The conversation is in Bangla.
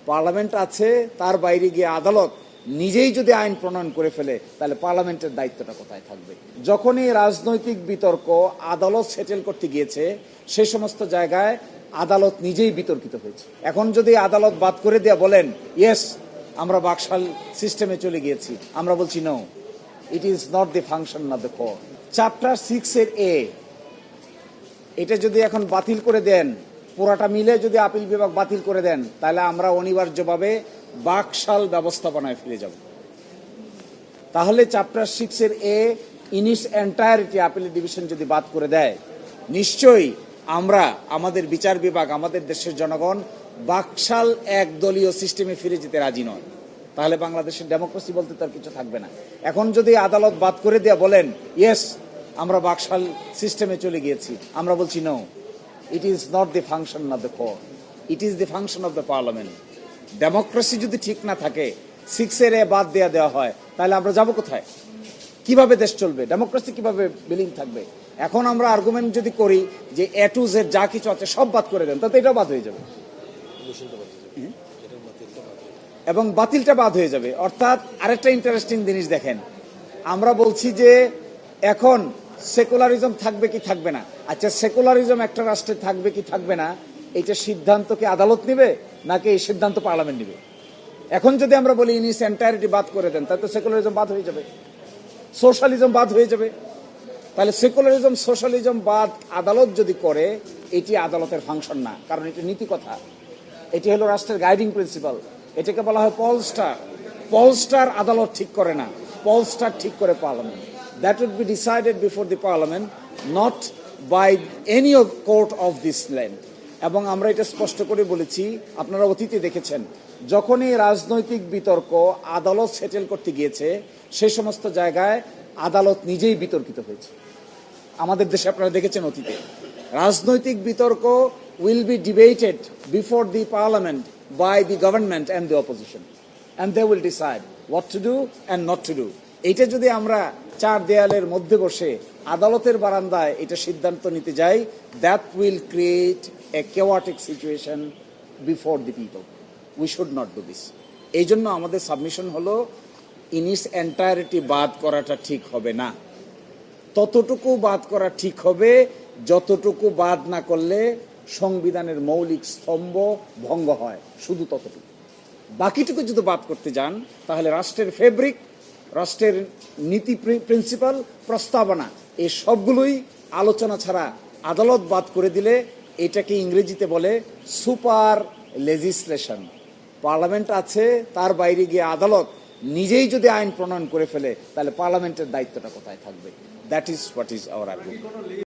পার্লামেন্ট আছে, তার বাইরে গিয়ে আদালত নিজেই যদি আইন প্রণয়ন করে ফেলে তাহলে পার্লামেন্টের দায়িত্বটা কোথায় থাকবে? যখনই রাজনৈতিক বিতর্ক আদালত সেটেল করতে গিয়েছে সেই সমস্ত জায়গায় আদালত নিজেই বিতর্কিত হয়েছে। এখন যদি আদালত বাদ করে দিয়ে বলেন ইয়েস আমরা বাকশাল সিস্টেমে চলে গিয়েছি, আমরা বলছি no, it is not the function of the court. Chapter 6 এর এ এটা যদি এখন বাতিল করে দেন, পুরাটা মিলে যদি আপিল বিভাগ বাতিল করে দেন, তাহলে আমরা অনিবার্যভাবে বাকশাল ব্যবস্থাপনায় ফিরে যাব। তাহলে চ্যাপ্টার 6 এর এ in its entirety appeal division যদি বাদ করে দেয়, নিশ্চয়ই আমরা আমাদের বিচার বিভাগ, আমাদের দেশের জনগণ বাকশাল একদলীয় সিস্টেমে ফিরে যেতে রাজি নয়। তাহলে বাংলাদেশের ডেমোক্রেসি বলতে তার কিছু থাকবে না। এখন যদি আদালত বাদ করে দিয়ে বলেন ইয়েস আমরা বাকশাল সিস্টেমে চলে গিয়েছি, আমরা বলছি no, it is not the function of the court, it is the function of the parliament. Democracy যদি ঠিক না থাকে, 6 এর এ বাদ দেওয়া হয়, তাহলে আমরা যাব কোথায়? কিভাবে দেশ চলবে? ডেমোক্রেসি কিভাবে বিলীন থাকবে? এখন আমরা আর্গুমেন্ট যদি করি যে এ টু জেড যা কিছু আছে সব বাদ করে দেন, তাতে এটাও বাদ হয়ে যাবে এবং বাতিলটা বাদ হয়ে যাবে। অর্থাৎ আরেকটা ইন্টারেস্টিং জিনিস দেখেন, আমরা বলছি যে এখন সেকুলারিজম থাকবে কি থাকবে না। আচ্ছা, সেকুলারিজম একটা রাষ্ট্রে থাকবে কি থাকবে না, এইটা সিদ্ধান্ত কি আদালত নেবে নাকি এই সিদ্ধান্ত পার্লামেন্ট নেবে? এখন যদি আমরা বলি ইন ইটস এন্টায়ারিটি বাদ করে দেন, তাহলে তো সেকুলারিজম বাদ হয়ে যাবে, সোশ্যালিজম বাদ হয়ে যাবে। তাহলে সেকুলারিজম সোশ্যালিজম বাদ আদালত যদি করে, এটি আদালতের ফাংশন না, কারণ এটি নীতি কথা, এটি হলো রাষ্ট্রের গাইডিং প্রিন্সিপাল। এটাকে বলা হয় পলস্টার। পলস্টার আদালত ঠিক করে না, পলস্টার ঠিক করে parliament. That would be decided before the parliament, not by any of court of this land. এবং আমরা এটা স্পষ্ট করে বলেছি, আপনারা অতীতে দেখেছেন, যখনই রাজনৈতিক বিতর্ক আদালত সেটেল করতে গিয়েছে সেই সমস্ত জায়গায় আদালত নিজেই বিতর্কিত হয়েছে। আমাদের দেশে আপনারা দেখেছেন অতীতে রাজনৈতিক বিতর্ক will be debated before the parliament by the government and the opposition, and they will decide what to do and not to do. এইটা যদি আমরা চার দেয়ালের মধ্যে বসে আদালতের বারান্দায় এটা সিদ্ধান্ত নিতে যাই, that will create a chaotic situation before the people. We should not do this. এই জন্য আমাদের সাবমিশন হলো in its entirety বাদ করাটা ঠিক হবে না। ততটুকু বাদ করা ঠিক হবে যতটুকু বাদ না করলে সংবিধানের মৌলিক স্তম্ভ ভঙ্গ হয়, শুধু ততটুকু। বাকিটুকু যদি বাদ করতে যান, তাহলে রাষ্ট্রের ফেব্রিক, রাষ্ট্রের নীতি প্রিন্সিপাল, প্রস্তাবনা, এই সবগুলোই আলোচনা ছাড়া আদালত বাদ করে দিলে এটাকে ইংরেজিতে বলে সুপার লেজিসলেশন। পার্লামেন্ট আছে, তার বাইরে গিয়ে আদালত নিজেই যদি আইন প্রণয়ন করে ফেলে তাহলে পার্লামেন্টের দায়িত্বটা কোথায় থাকবে? That is what is our argument.